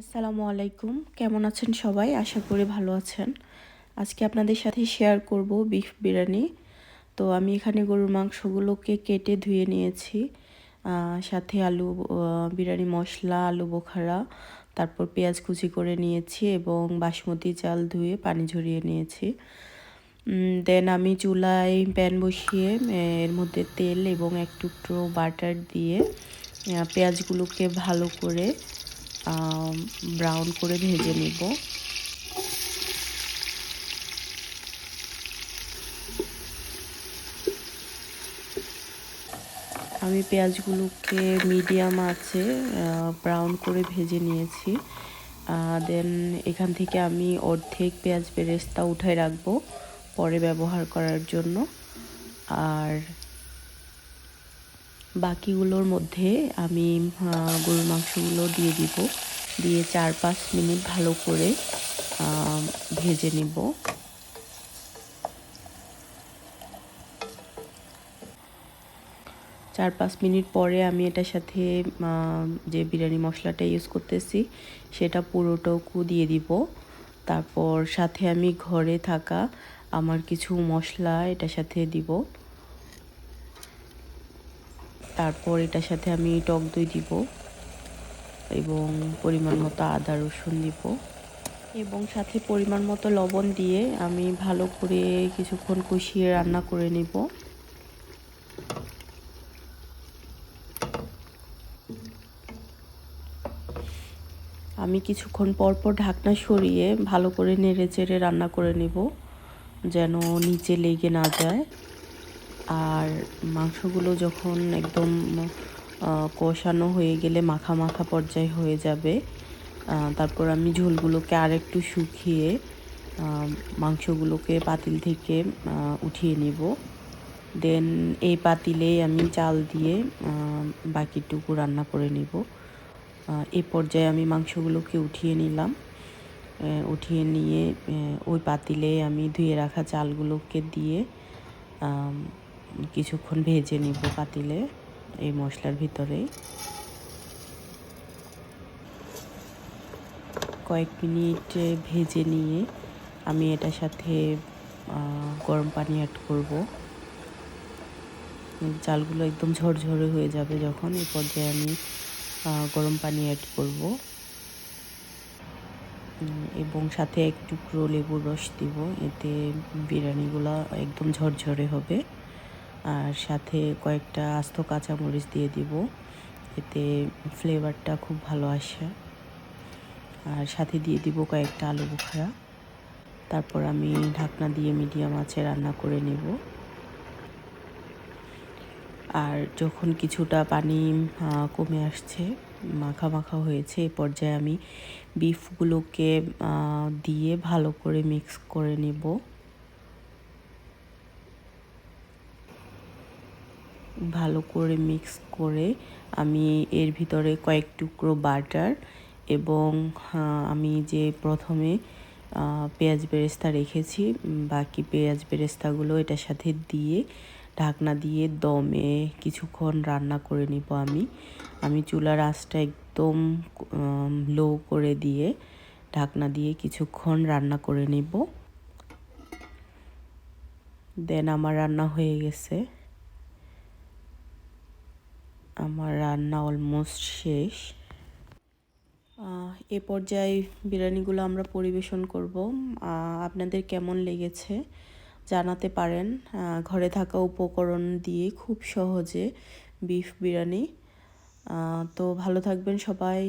আসসালামু আলাইকুম, কেমন আছেন সবাই? আশা করি ভালো আছেন। আজকে আপনাদের সাথে শেয়ার করব বিফ বিরিয়ানি। তো আমি এখানে গরুর মাংসগুলোকে কেটে ধুয়ে নিয়েছি, সাথে আলু, বিরিয়ানি মশলা, আলু বোখারা, তারপর পেঁয়াজ কুচি করে নিয়েছি এবং বাসমতি চাল ধুয়ে পানি ঝরিয়ে নিয়েছি। দেন আমি চুলায় প্যান বসিয়ে এর মধ্যে তেল এবং এক টুকরো বাটার দিয়ে পেঁয়াজগুলোকে ভালো করে ব্রাউন করে ভেজে নিব। আমি পেঁয়াজগুলোকে মিডিয়াম আঁচে ব্রাউন করে ভেজে নিয়েছি। দেন এখান থেকে আমি অর্ধেক পেঁয়াজ বেরেস্তা উঠায় রাখবো পরে ব্যবহার করার জন্য। আর বাকিগুলোর মধ্যে আমি গরুর মাংসগুলো দিয়ে দিব, দিয়ে 4-5 মিনিট ভালো করে ভেজে নিব। 4-5 মিনিট পরে আমি এটার সাথে যে বিরিয়ানি মশলাটা ইউজ করতেছি সেটা পুরোটুকু দিয়ে দিব। তারপর সাথে আমি ঘরে থাকা আমার কিছু মশলা এটার সাথে দিব। তারপর এটার সাথে আমি টক দই দিব এবং পরিমাণ মতো আদা রসুন দিব এবং সাথে পরিমাণ মতো লবণ দিয়ে আমি ভালো করে কিছুক্ষণ কষিয়ে রান্না করে নিব। আমি কিছুক্ষণ পর পর ঢাকনা সরিয়ে ভালো করে নেড়ে চেড়ে রান্না করে নেব যেন নিচে লেগে না যায়। আর মাংসগুলো যখন একদম কষানো হয়ে গেলে মাখা মাখা পর্যায়ে হয়ে যাবে, তারপর আমি ঝোলগুলোকে আরেকটু শুকিয়ে মাংসগুলোকে পাতিল থেকে উঠিয়ে নিব। দেন এই পাতিলেই আমি চাল দিয়ে বাকিটুকু রান্না করে নিব। এই পর্যায়ে আমি মাংসগুলোকে উঠিয়ে নিলাম। উঠিয়ে নিয়ে ওই পাতিলে আমি ধুয়ে রাখা চালগুলোকে দিয়ে কিছুক্ষণ ভেজে নিব পাতিলে এই মশলার ভিতরেই। কয়েক মিনিট ভেজে নিয়ে আমি এটার সাথে গরম পানি অ্যাড করব। চালগুলো একদম ঝরঝরে হয়ে যাবে যখন, এই পর্যায়ে আমি গরম পানি অ্যাড করব এবং সাথে এক টুকরো লেবুর রস দিব। এতে বিরিয়ানিগুলো একদম ঝরঝরে হবে। আর সাথে কয়েকটা আস্ত কাঁচামরিচ দিয়ে দিব, এতে ফ্লেভারটা খুব ভালো আসে। আর সাথে দিয়ে দিব কয়েকটা আলু বোখারা। তারপর আমি ঢাকনা দিয়ে মিডিয়াম আঁচে রান্না করে নেব। আর যখন কিছুটা পানি কমে আসছে, মাখা মাখা হয়েছে, এই পর্যায়ে আমি বিফগুলোকে দিয়ে ভালো করে মিক্স করে নেব। ভালো করে মিক্স করে আমি এর ভিতরে কয়েক টুকরো বাটার এবং আমি যে প্রথমে পেঁয়াজ বেরেস্তা রেখেছি বাকি পেঁয়াজ বেরেস্তাগুলো এটার সাথে দিয়ে ঢাকনা দিয়ে দমে কিছুক্ষণ রান্না করে নিব। আমি চুলার আঁচটা একদম লো করে দিয়ে ঢাকনা দিয়ে কিছুক্ষণ রান্না করে নিব। দেন আমার রান্না হয়ে গেছে। আমার রান্না অলমোস্ট শেষ। এ পর্যায়ে বিরিয়ানিগুলো আমরা পরিবেশন করব। আপনাদের কেমন লেগেছে জানাতে পারেন। ঘরে থাকা উপকরণ দিয়ে খুব সহজে বিফ বিরিয়ানি। তো ভালো থাকবেন সবাই।